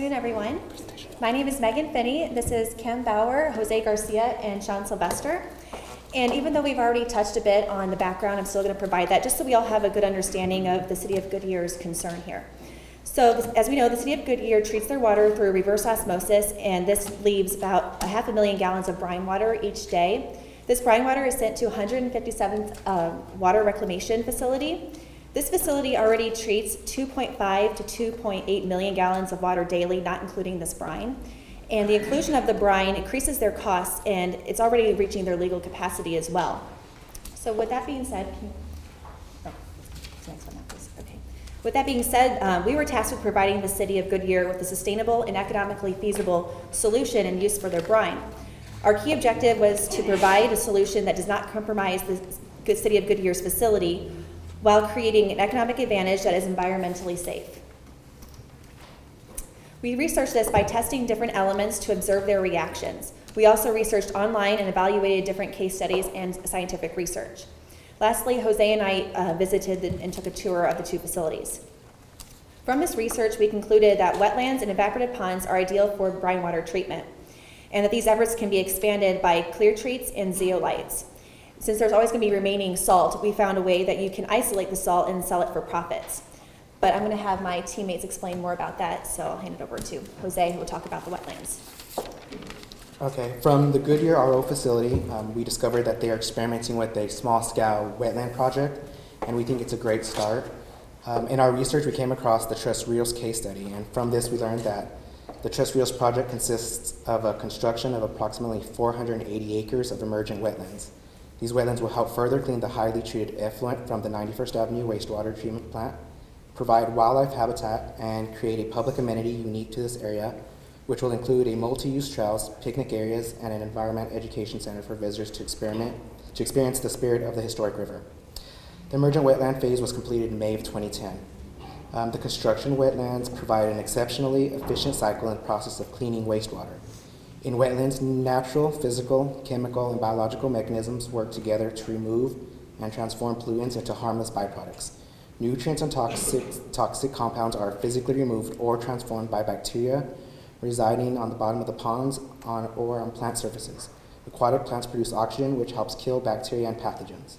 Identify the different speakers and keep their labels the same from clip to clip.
Speaker 1: afternoon, everyone. My name is Megan Finney. This is Kim Bauer, Jose Garcia, and Sean Sylvester. And even though we've already touched a bit on the background, I'm still going to provide that just so we all have a good understanding of the City of Goodyear's concern here. So as we know, the City of Goodyear treats their water through reverse osmosis, and this leaves about 500,000 gallons of brine water each day. This brine water is sent to 157th Water Reclamation Facility. This facility already treats 2.5 to 2.8 million gallons of water daily, not including this brine. And the inclusion of the brine increases their costs, and it's already reaching their legal capacity as well. So with that being said, With that being said, we were tasked with providing the City of Goodyear with a sustainable and economically feasible solution and use for their brine. Our key objective was to provide a solution that does not compromise the City of Goodyear's facility, while creating an economic advantage that is environmentally safe. We researched this by testing different elements to observe their reactions. We also researched online and evaluated different case studies and scientific research. Lastly, Jose and I visited and took a tour of the two facilities. From this research, we concluded that wetlands and evaporative ponds are ideal for brine water treatment, and that these efforts can be expanded by clear treats and zeolites. Since there's always going to be remaining salt, we found a way that you can isolate the salt and sell it for profits. But I'm going to have my teammates explain more about that, so I'll hand it over to Jose, who will talk about the wetlands.
Speaker 2: Okay, from the Goodyear RO facility, we discovered that they are experimenting with a small-scale wetland project, and we think it's a great start. In our research, we came across the Tres Rios case study, and from this we learned that the Tres Rios project consists of a construction of approximately 480 acres of emergent wetlands. These wetlands will help further clean the highly treated effluent from the 91st Avenue wastewater treatment plant, provide wildlife habitat, and create a public amenity unique to this area, which will include a multi-use trails, picnic areas, and an environment education center for visitors to experience the spirit of the historic river. The emergent wetland phase was completed in May of 2010. The construction wetlands provide an exceptionally efficient cycle and process of cleaning wastewater. In wetlands, natural, physical, chemical, and biological mechanisms work together to remove and transform pollutants into harmless byproducts. Nutrients and toxic compounds are physically removed or transformed by bacteria residing on the bottom of the ponds or on plant surfaces. Aquatic plants produce oxygen, which helps kill bacteria and pathogens.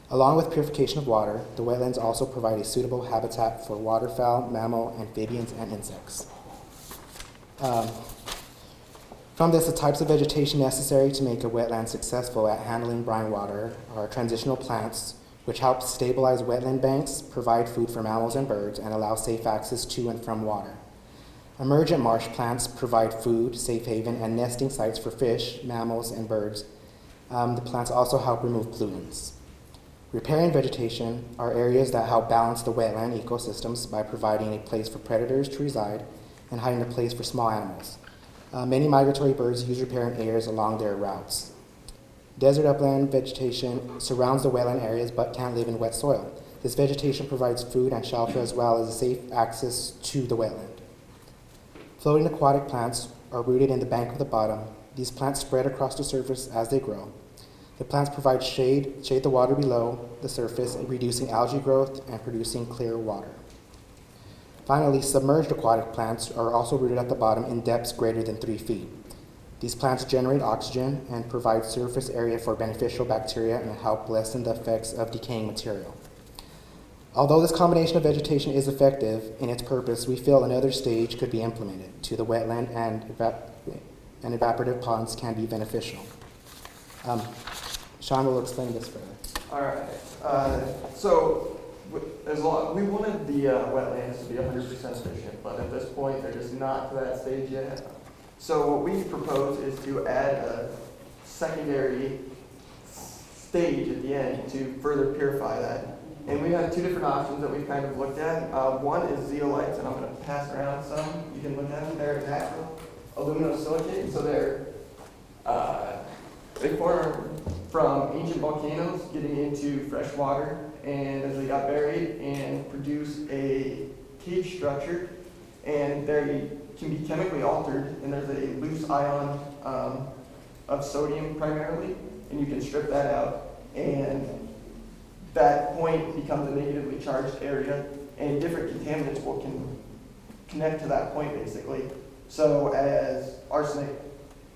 Speaker 2: Along with purification of water, the wetlands also provide a suitable habitat for waterfowl, mammal, amphibians, and insects. From this, the types of vegetation necessary to make a wetland successful at handling brine water are transitional plants, which help stabilize wetland banks, provide food for mammals and birds, and allow safe access to and from water. Emergent marsh plants provide food, safe haven, and nesting sites for fish, mammals, and birds. The plants also help remove pollutants. Riparian vegetation are areas that help balance the wetland ecosystems by providing a place for predators to reside and hiding a place for small animals. Many migratory birds use riparian areas along their routes. Desert upland vegetation surrounds the wetland areas but can't live in wet soil. This vegetation provides food and shelter as well as safe access to the wetland. Floating aquatic plants are rooted in the bank of the bottom. These plants spread across the surface as they grow. The plants provide shade the water below the surface, reducing algae growth and producing clear water. Finally, submerged aquatic plants are also rooted at the bottom in depths greater than 3 feet. These plants generate oxygen and provide surface area for beneficial bacteria and help lessen the effects of decaying material. Although this combination of vegetation is effective in its purpose, we feel another stage could be implemented to the wetland and evaporative ponds can be beneficial. Sean will explain this further.
Speaker 3: All right. We wanted the wetlands to be 100% efficient, but at this point, they're just not to that stage yet. So what we propose is to add a secondary stage at the end to further purify that. And we have two different options that we've kind of looked at. One is zeolites, and I'm going to pass around some. You can look at them. They're natural aluminosilicate, so they form from ancient volcanoes getting into fresh water, and as they got buried and produce a cave structure, and they can be chemically altered, and there's a loose ion of sodium primarily, and you can strip that out, and that point becomes a negatively charged area, and different contaminants connect to that point basically. So as arsenic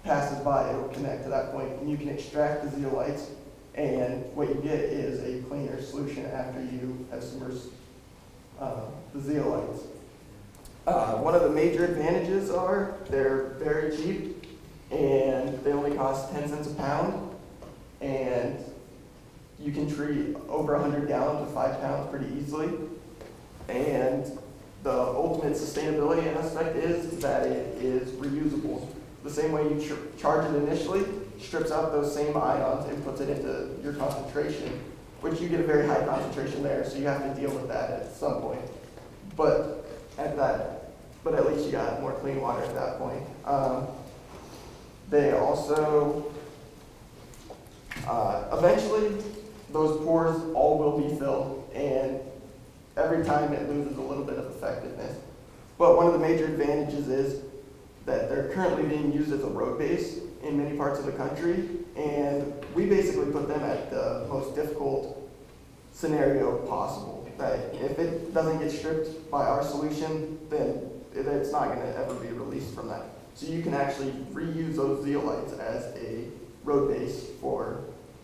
Speaker 3: passes by, it'll connect to that point, and you can extract the zeolites, and what you get is a cleaner solution after you have submersed the zeolites. One of the major advantages are they're very cheap, and they only cost 10 cents a pound, and you can treat over 100 gallons of 5 pounds pretty easily. And the ultimate sustainability aspect is that it is reusable. The same way you charge it initially, strips out those same ions and puts it into your concentration, which you get a very high concentration there, so you have to deal with that at some point. But at least you got more clean water at that point. They also, eventually, those pores all will be filled, and every time it loses a little bit of effectiveness. But one of the major advantages is that they're currently being used as a road base in many parts of the country, and we basically put them at the most difficult scenario possible. That if it doesn't get stripped by our solution, then it's not going to ever be released from that. So you can actually reuse those zeolites as a road base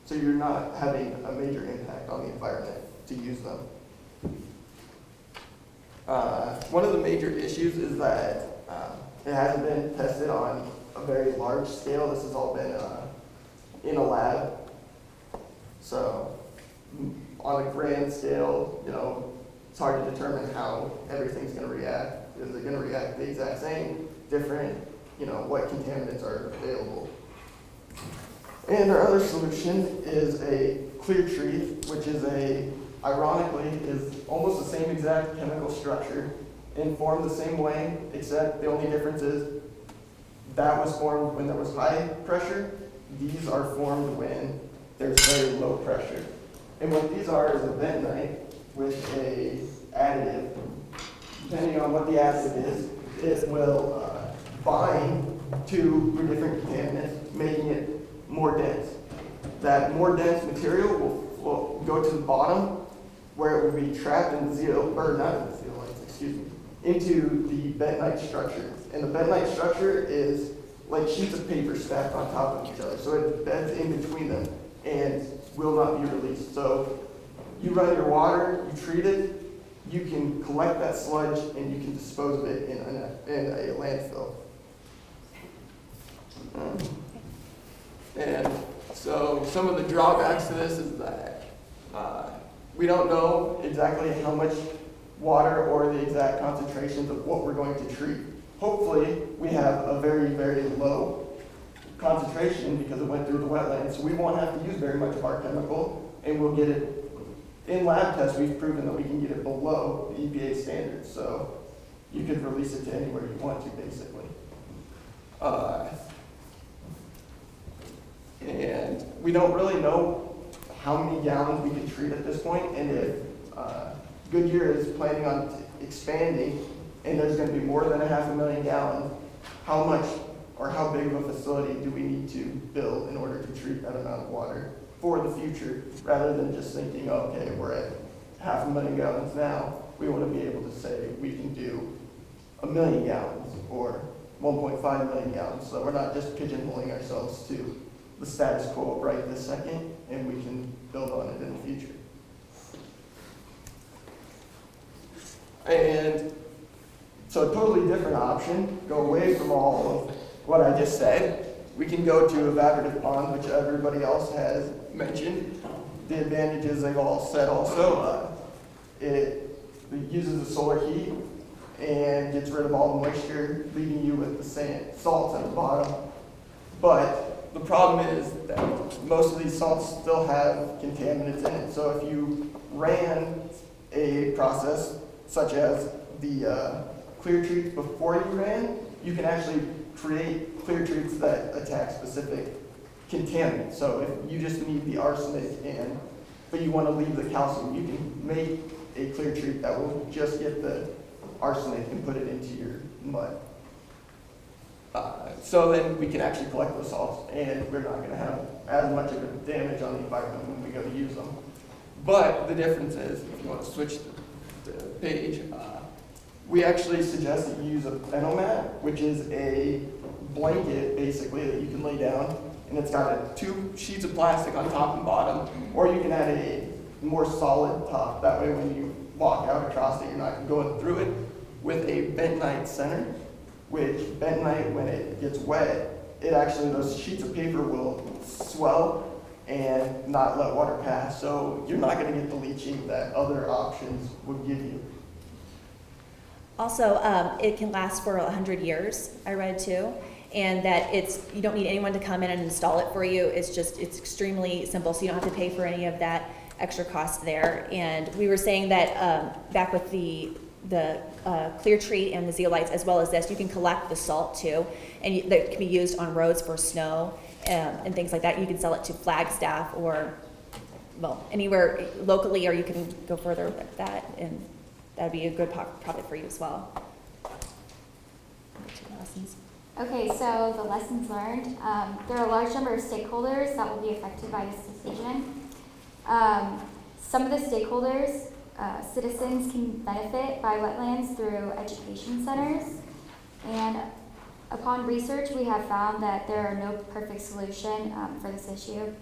Speaker 3: so you're not having a major impact on the environment to use them. One of the major issues is that it hasn't been tested on a very large scale. This has all been in a lab. So on a grand scale, it's hard to determine how everything's going to react. Is it going to react the exact same, different, what contaminants are available? And our other solution is a clear treat, which is ironically, is almost the same exact chemical structure and formed the same way, except the only difference is that was formed when there was high pressure. These are formed when there's very low pressure. And what these are is a bentonite with a additive. Depending on what the additive is, it will bind to different contaminants, making it more dense. That more dense material will go to the bottom, where it will be trapped in the into the bentonite structure. And the bentonite structure is like sheets of paper stacked on top of each other. So it beds in between them and will not be released. So you run your water, you treat it, you can collect that sludge and you can dispose of it in a landfill. And so some of the drawbacks to this is that we don't know exactly how much water or the exact concentrations of what we're going to treat. Hopefully, we have a very, very low concentration because it went through the wetlands, so we won't have to use very much of our chemical, and we'll get it, in lab tests, we've proven that we can get it below the EPA standards, so you could release it to anywhere you want to, basically. And we don't really know how many gallons we can treat at this point, and if Goodyear is planning on expanding, and there's going to be more than 500,000 gallons, how much or how big of a facility do we need to build in order to treat that amount of water for the future, rather than just thinking, okay, we're at 500,000 gallons now, we want to be able to say we can do 1 million gallons or 1.5 million gallons, so we're not just pigeonholing ourselves to the status quo right this second, and we can build on it in the future. And so a totally different option, go away from all of what I just said. We can go to evaporative ponds, which everybody else has mentioned. The advantages they've all said also. It uses the solar heat and gets rid of all the moisture, leaving you with the sand, salts at the bottom. But the problem is that most of these salts still have contaminants in it. So if you ran a process such as the clear treats before you ran, you can actually create clear treats that attack specific contaminants. So if you just need the arsenic in, but you want to leave the calcium, you can make a clear treat that will just get the arsenic and put it into your mud. So then we can actually collect those salts, and we're not going to have as much of a damage on the environment when we go to use them. But the difference is, if you want to switch the page, We actually suggest that you use a Benomat, which is a blanket basically that you can lay down, and it's got two sheets of plastic on top and bottom, or you can add a more solid top. That way when you walk out across it, you're not going through it, with a bentonite center, which bentonite, when it gets wet, it actually, those sheets of paper will swell and not let water pass. So you're not going to get the leaching that other options would give you.
Speaker 1: Also, it can last for 100 years, I read too, and that you don't need anyone to come in and install it for you. It's extremely simple, so you don't have to pay for any of that extra cost there. And we were saying that back with the clear treat and the zeolites, as well as this, you can collect the salt too, and that can be used on roads for snow and things like that. You can sell it to Flagstaff or, well, anywhere locally, or you can go further with that, and that would be a good profit for you as well.
Speaker 4: Okay, so the lessons learned. There are a large number of stakeholders that will be affected by this decision. Some of the stakeholders, citizens, can benefit by wetlands through education centers. And upon research, we have found that there are no perfect solution for this issue.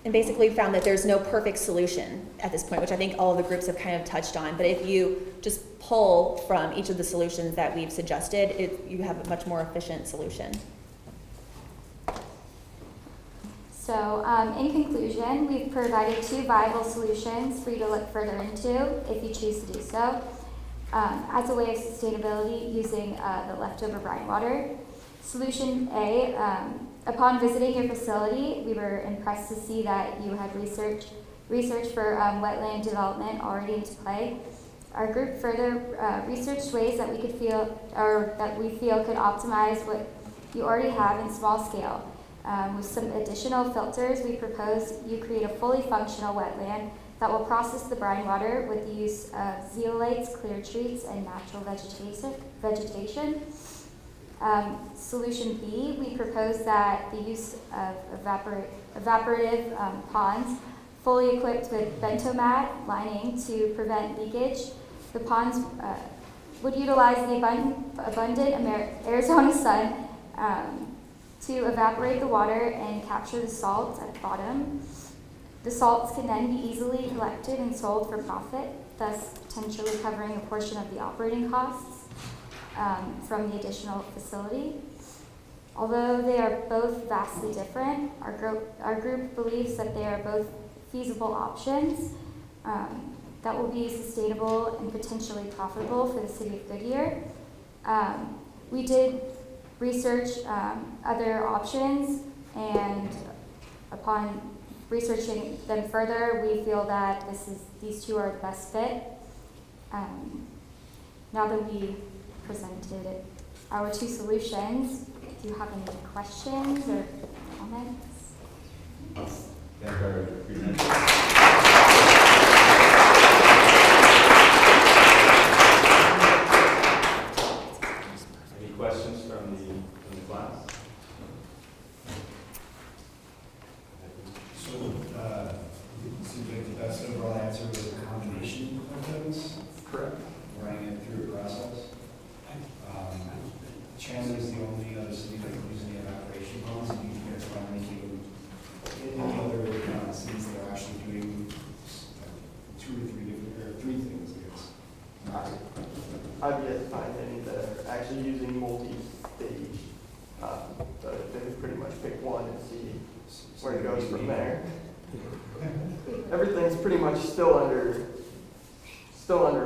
Speaker 1: And basically found that there's no perfect solution at this point, which I think all of the groups have kind of touched on. But if you just pull from each of the solutions that we've suggested, you have a much more efficient solution.
Speaker 4: So in conclusion, we've provided 2 viable solutions for you to look further into if you choose to do so. As a way of sustainability using the leftover brine water. Solution A, upon visiting your facility, we were impressed to see that you had research for wetland development already into play. Our group further researched ways that we feel could optimize what you already have in small scale. With some additional filters, we propose you create a fully functional wetland that will process the brine water with the use of zeolites, clear treats, and natural vegetation. Solution B, we propose that the use of evaporative ponds fully equipped with bentomat lining to prevent leakage. The ponds would utilize the abundant Arizona sun to evaporate the water and capture the salt at the bottom. The salts can then be easily collected and sold for profit, thus potentially covering a portion of the operating costs from the additional facility. Although they are both vastly different, our group believes that they are both feasible options that will be sustainable and potentially profitable for the City of Goodyear. We did research other options, and upon researching them further, we feel that these 2 are the best fit. Now that we presented our 2 solutions, do you have any questions or comments?
Speaker 5: Any questions from the class?
Speaker 6: So, it seems like the best overall answer was a combination of those,
Speaker 3: Correct.
Speaker 6: running it through a process. Chandler's the only other city that uses the evaporation ponds, and you guys are making any other cities that are actually doing 2 or 3 different, or 3 things, I guess.
Speaker 3: I've yet to find any that are actually using multi-stage. But they would pretty much pick one and see where it goes from there. Everything's pretty much still under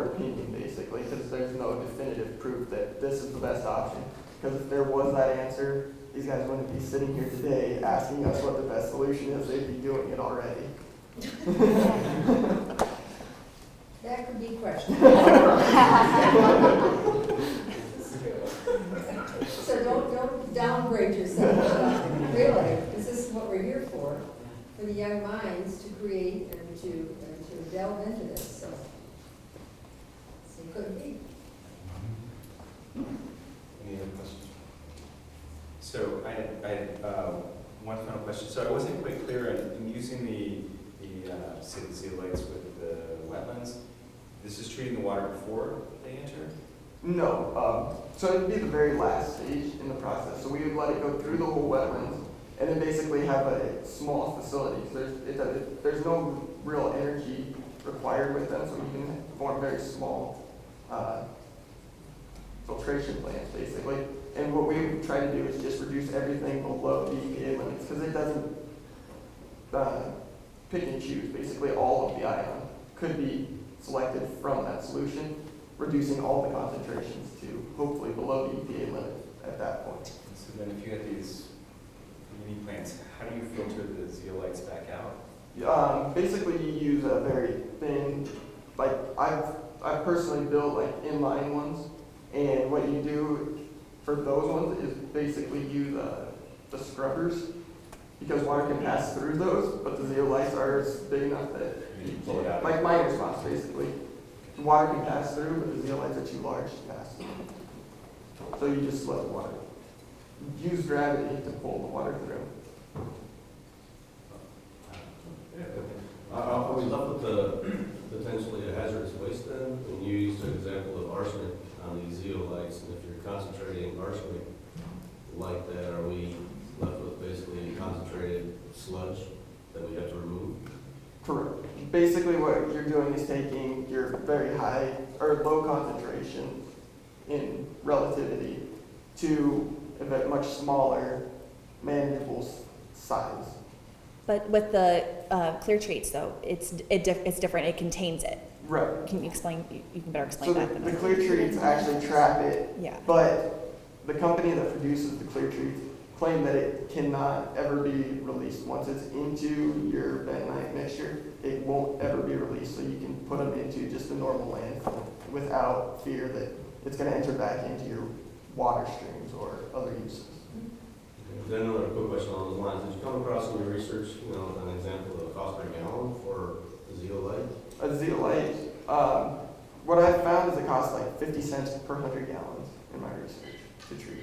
Speaker 3: opinion, basically, because there's no definitive proof that this is the best option. Because if there was that answer, these guys wouldn't be sitting here today asking us what the best solution is. They'd be doing it already.
Speaker 7: That could be questioned. So don't downgrade yourself. Really, this is what we're here for the young minds to create and to delve into this. So it could be.
Speaker 5: Any other questions? So I had one final question. So I wasn't quite clear in using the city zeolites with the wetlands. This is treating the water before they enter?
Speaker 3: No, so it'd be the very last stage in the process. So we would let it go through the whole wetlands and then basically have a small facility. There's no real energy required with them, so you can form very small filtration plants basically. And what we would try to do is just reduce everything below the EPA limits because it doesn't pick and choose. Basically all of the ion could be selected from that solution, reducing all the concentrations to hopefully below the EPA limit at that point.
Speaker 5: So then if you had these mini plants, how do you filter the zeolites back out?
Speaker 3: Basically, you use a very thin, like I've personally built like inline ones, and what you do for those ones is basically use the scrubbers because water can pass through those, but the zeolites are big enough that
Speaker 5: You pull it out.
Speaker 3: like my response basically. Water can pass through, but the zeolites are too large to pass through. So you just let the water use gravity to pull the water through.
Speaker 8: Are we left with the potentially a hazardous waste then? And you used an example of arsenic on these zeolites, and if you're concentrating arsenic like that, are we left with basically concentrated sludge that we have to remove?
Speaker 3: Correct. Basically what you're doing is taking your very high or low concentration in relativity to a much smaller, manageable size.
Speaker 1: But with the clear treats, though, it's different. It contains it.
Speaker 3: Right.
Speaker 1: Can you explain? You can better
Speaker 3: So
Speaker 1: explain that than
Speaker 3: the
Speaker 1: I.
Speaker 3: clear treats actually trap it,
Speaker 1: Yeah.
Speaker 3: but the company that produces the clear treats claim that it cannot ever be released. Once it's into your bentonite mixture, it won't ever be released, so you can put them into just a normal landfill without fear that it's going to enter back into your water streams or other uses.
Speaker 8: Then another quick question along those lines. Did you come across in your research, an example of cost per gallon for a zeolite?
Speaker 3: A zeolite, what I've found is it costs like 50 cents per 100 gallons in my research to treat.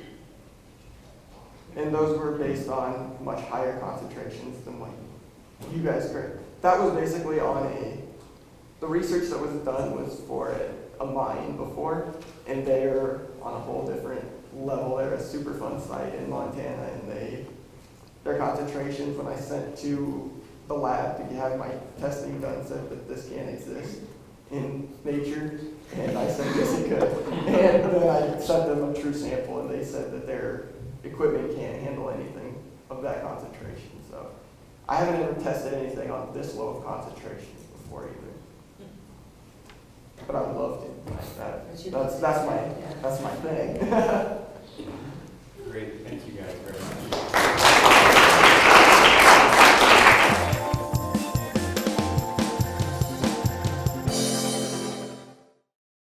Speaker 3: And those were based on much higher concentrations than what you guys create. That was basically the research that was done was for a mine before, and they're on a whole different level. They're a Superfund site in Montana, and their concentrations when I sent to the lab to have my testing done said that this can't exist in nature, and I said yes it could. And then I sent them a true sample, and they said that their equipment can't handle anything of that concentration. So I haven't ever tested anything on this low of concentrations before either. But I would love to. Like that. That's my thing.